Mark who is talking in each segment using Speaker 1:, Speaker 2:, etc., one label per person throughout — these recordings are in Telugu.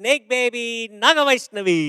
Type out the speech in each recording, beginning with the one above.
Speaker 1: Snake baby Nagavaishnavi.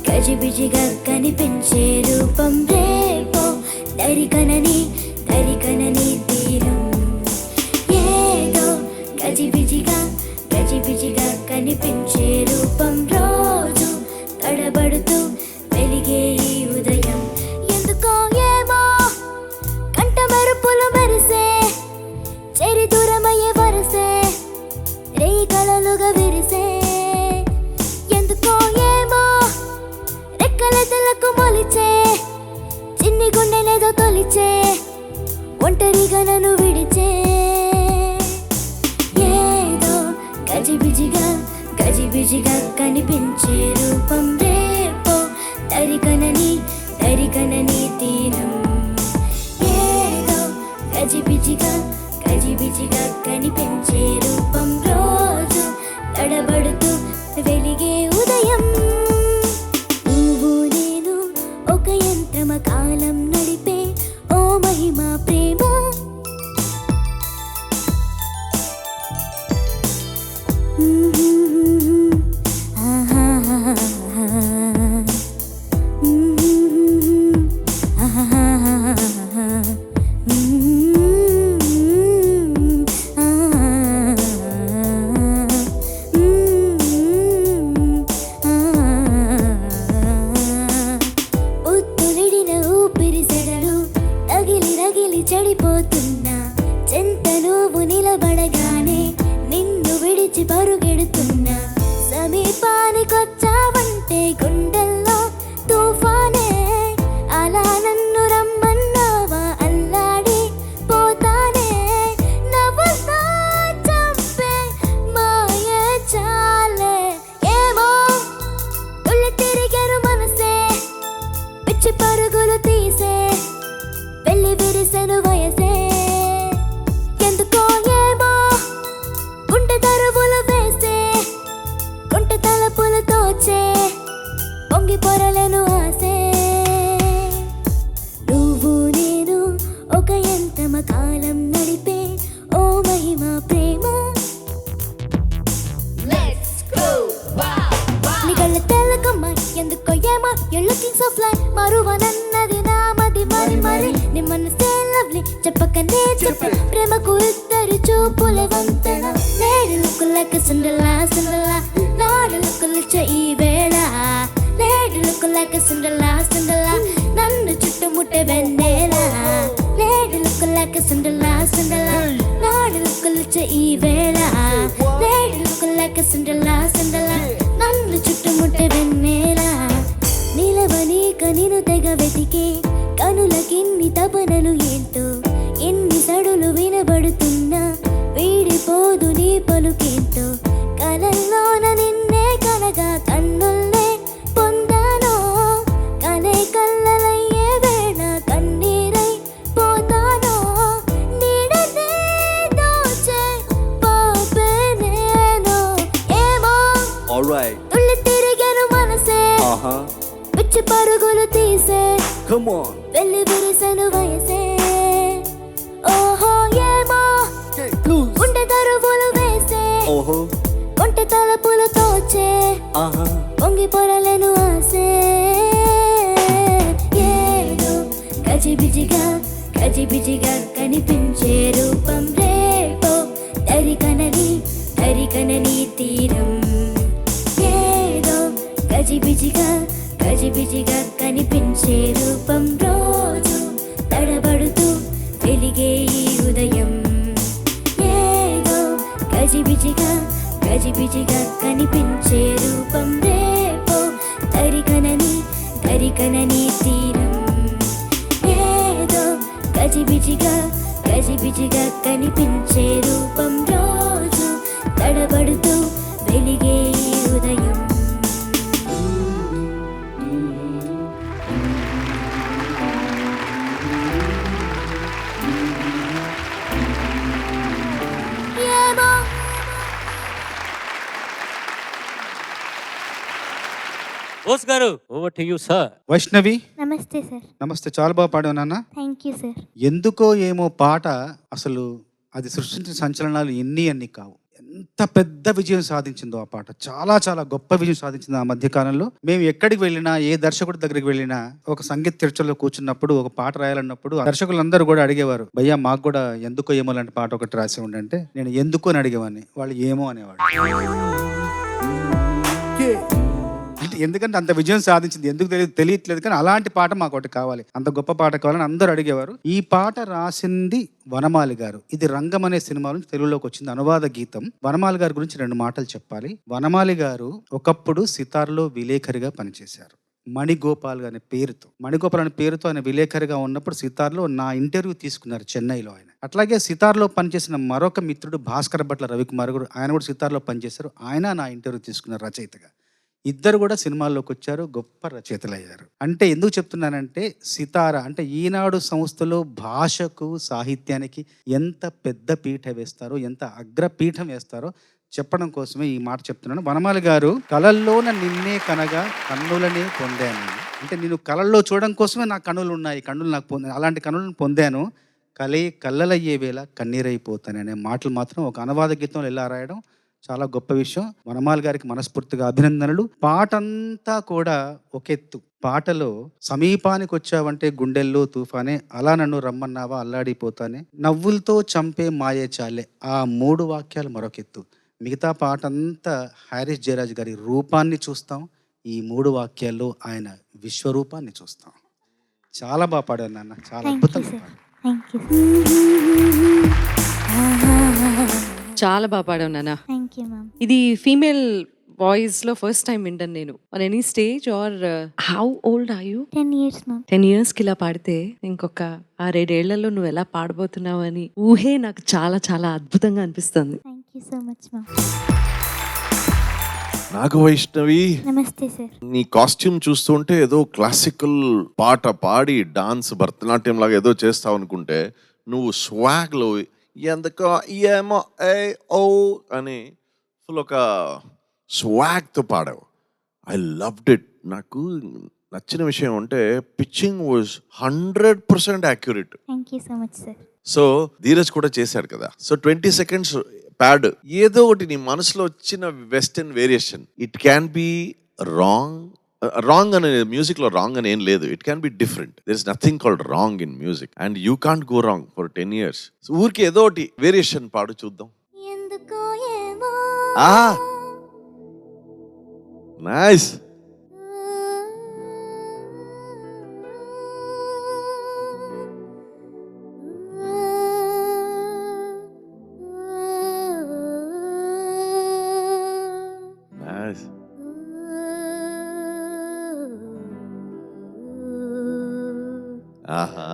Speaker 2: గజిబిజిగా కనిపించే రూపం రేపో దరికనని తీరం. ఏదో గజిబిజిగా కనిపించే రూపం రోజు తడబడుతూ వెలిగే ఈ ఉదయం. ఎందుకో ఏమో కంట మెరుపులు మెరిసే చెరి దూరమయ్యే వరసే రేయి కలలుగా విరిసే. ఎందుకో ఏమో రెక్కలెదలకు మొలిచే చిన్ని గుండెనేదో తొలిచే ఒంటరిగా నన్ను విడిచే. ఏదో గజిబిజిగా కనిపించే రూపం రేపో దరికనని తీరం. ఏదో గజిబిజిగా కనిపించే రూపం రోజు తడబడుతూ వెలిగే ఉదయం. నువ్వు నేను ఒక యంత్రమ కాలం నడిపే ఓ మహిమా ప్రేమ. చెడిపోతున్నా చెంత నువ్వు నిలబడగానే నిన్ను విడిచి పరుగెడుతున్నా. సమీపానికొచ్చావంటే గుండెల్లో తుఫానే అలా నన్ను రమ్మన్నావా అల్లాడి పోతానే. నవ్వుతా చంపే మాయ చాలే ఏమో తుళ్ళి తిరిగెను మనసే పిచ్చి పరుగులు తీసే వెళ్ళి విరిసెను వయసే. ఎందుకో ఏమో గుండె దరువులు వేసే గుంటె తలపులు తోచే పొంగి పొరలేను ఆసే. నువ్వు నేను ఒక యంత్రమ కాలం నడిపే ఓ మహిమా ప్రేమ. నీ కళ్ళ తెల్లకమ్మ ఎందుకో ఏమో you're looking so fly మరువనన్నది నా మది మరి నీ మనసే లవ్లీ చెప్పకనే చెప్ప ప్రేమకు ఇద్దరు చూపుల వంతెన. నేడు లుక్కులక సుందలా నాడు లుక్కులచ్చ ఈ వేళ. నేడు లుక్కులక సుందలా నన్ను చుట్టుముట్టే వెన్నెల. నేడు లుక్కులక సుందలా నాడు లుక్కులచ్చ ఈ వేళ. నేడు లుక్కులక సుందలా నన్ను చుట్టుముట్టే వెన్నెల. నిలవనీక నిన్ను తెగ వెతికే కనులకిన్ని తపనలు ఏంటో ఎన్ని సడులు వినబడుతున్నా వీడిపోదు నీ పలుకేంటో. కలల్లోన నిన్నే కనగా కన్నుల్నే పొందానో కనే కళ్ళలయ్యే వేళ కన్నీరై పోతానో. నీడనే దోచే పాపే నేను ఏమో తుళ్ళి తిరిగెను మనసే పిచ్చి పరుగులు తీసే వెళ్ళి విరిసెను వయసే. ఓహో ఏమో గుండె దరువులు వేసే కొంటె తలపులు తోచే పొంగి పొరలేను ఆసే. ఏదో గజిబిజిగా కనిపించే రూపం రేపో దరికనని తీరం. ఏదో గజిబిజిగా కనిపించే రూపం రోజు తడబడుతూ వెలిగే ఈ గజిబిజిగా గజిబిజిగా కనిపించే రూపం రేపో తరికనని తీరం ఏదో గజిబిజిగా గజిబిజిగా కనిపించే రూపం రోజు తడబడుతూ వెలిగే ఈ ఉదయం. ఏమో
Speaker 1: బోస్ గారు over to you sir.
Speaker 3: Vaishnavi
Speaker 2: నమస్తే సార్.
Speaker 3: నమస్తే, చాలా బాగా పాడావు నాన్న.
Speaker 2: Thank you sir.
Speaker 3: ఎందుకో ఏమో పాట అసలు అది సృష్టించిన సంచలనాలు ఎన్ని కావు. ఎంత పెద్ద విజయం సాధించిందో ఆ పాట, చాలా చాలా గొప్ప విజయం సాధించింది ఆ మధ్య కాలంలో. మేము ఎక్కడికి వెళ్ళినా, ఏ దర్శకుడి దగ్గరికి వెళ్ళినా, ఒక సంగీత చర్చలో కూర్చున్నప్పుడు ఒక పాట రాయాలన్నప్పుడు దర్శకులందరూ కూడా అడిగేవారు, భయ్యా మాకు కూడా ఎందుకో ఏమో లాంటి పాట ఒకటి రాసి ఉండంటే నేను ఎందుకు అని అడిగేవాడిని, వాళ్ళు ఏమో అనేవాడు. అంటే ఎందుకంటే అంత విజయం సాధించింది, ఎందుకు తెలియట్లేదు, కానీ అలాంటి పాట మాకు ఒకటి కావాలి, అంత గొప్ప పాట కావాలని అందరూ అడిగేవారు. ఈ పాట రాసింది వనమాలి గారు. ఇది రంగం అనే సినిమా నుంచి తెలుగులోకి వచ్చింది, అనువాద గీతం. వనమాలి గారి గురించి 2 మాటలు చెప్పాలి. వనమాలి గారు ఒకప్పుడు సితార్లో విలేకరిగా పనిచేశారు. మణిగోపాల్ అనే పేరుతో ఆయన విలేకరిగా ఉన్నప్పుడు సితార్లో నా ఇంటర్వ్యూ తీసుకున్నారు చెన్నైలో ఆయన. అట్లాగే సితార్లో పనిచేసిన మరొక మిత్రుడు భాస్కర్ భట్ల రవికుమార్ గారు, ఆయన కూడా సితార్లో పనిచేశారు. ఆయన నా ఇంటర్వ్యూ తీసుకున్నారు రచయితగా. ఇద్దరు కూడా సినిమాల్లోకి వచ్చారు, గొప్ప రచయితలు అయ్యారు. అంటే ఎందుకు చెప్తున్నానంటే సితార అంటే ఈనాడు సంస్థలో భాషకు సాహిత్యానికి ఎంత పెద్ద పీఠ వేస్తారో, ఎంత అగ్రపీఠం వేస్తారో చెప్పడం కోసమే ఈ మాట చెప్తున్నాను. వనమాలి గారు కళల్లోన నిన్నే కనగా కన్నులనే పొందాను. అంటే నేను కళల్లో చూడడం కోసమే నా కన్నులు ఉన్నాయి, కన్నులు నాకు పొందాను, అలాంటి కన్నులను పొందాను. కళ్ళలయ్యే వేళ కన్నీరైపోతాను అనే మాటలు మాత్రం ఒక అనువాద గీతంలో ఎలా రాయడం చాలా గొప్ప విషయం. వనమాలి గారికి మనస్ఫూర్తిగా అభినందనలు. పాటంతా కూడా ఒకెత్తు. పాటలో సమీపానికి వచ్చావంటే గుండెల్లో తుఫానే, అలా నన్ను రమ్మన్నావా అల్లాడిపోతానే, నవ్వులతో చంపే మాయే చాలే, ఆ 3 వాక్యాలు మరొకెత్తు. మిగతా పాటంతా హారిస్ జయరాజ్ గారి రూపాన్ని చూస్తాం, ఈ 3 వాక్యాల్లో ఆయన విశ్వరూపాన్ని చూస్తాం. చాలా బాగా పాడారు నాన్న, చాలా అద్భుతంగా పాడారు.
Speaker 4: చాలా బాగా పాడావు నాన్న.
Speaker 2: Thank you ma'am.
Speaker 4: ఇది ఫీమేల్ వాయిస్ లో ఫస్ట్ టైం వింటాను నేను on any stage. Or how old are you?
Speaker 2: 10 years ma'am.
Speaker 4: 10 years కి ఇలా పాడితే ఇంకొక 6-7 ఏళ్లలో నువ్వు ఎలా పాడబోతున్నావు అని ఊహే నాకు చాలా చాలా అద్భుతంగా అనిపిస్తుంది.
Speaker 2: Thank you so much ma'am.
Speaker 5: Nagavaishnavi,
Speaker 2: నమస్తే సార్.
Speaker 5: నీ కాస్ట్యూమ్ చూస్తుంటే ఏదో క్లాసికల్ పాట పాడి డాన్స్ భరతనాట్యం లాగా ఏదో చేస్తావు అనుకుంటే, నువ్వు స్వాగ్ లో ఎందుకో ఏమో ఏ ఓ అని ఫుల్ ఒక స్వాగ్ తో పాడావు. I loved it. నాకు నచ్చిన విషయం అంటే pitching was 100% accurate.
Speaker 2: Thank you so much sir.
Speaker 5: So Dheeraj కూడా చేశాడు కదా. సో 20 seconds ప్యాడ్ ఏదో ఒకటి నీ మనసులో వచ్చిన western variation. It can be wrong అనే మ్యూజిక్ లో రాంగ్ అని ఏం లేదు. It can be different. There is nothing called wrong in music and you can't go wrong for 10 years. ఊరికి ఏదో ఒకటి వేరియేషన్ పాడు చూద్దాం.
Speaker 2: ఎందుకో ఏమో
Speaker 5: నైస్. నైస్. ఆహా.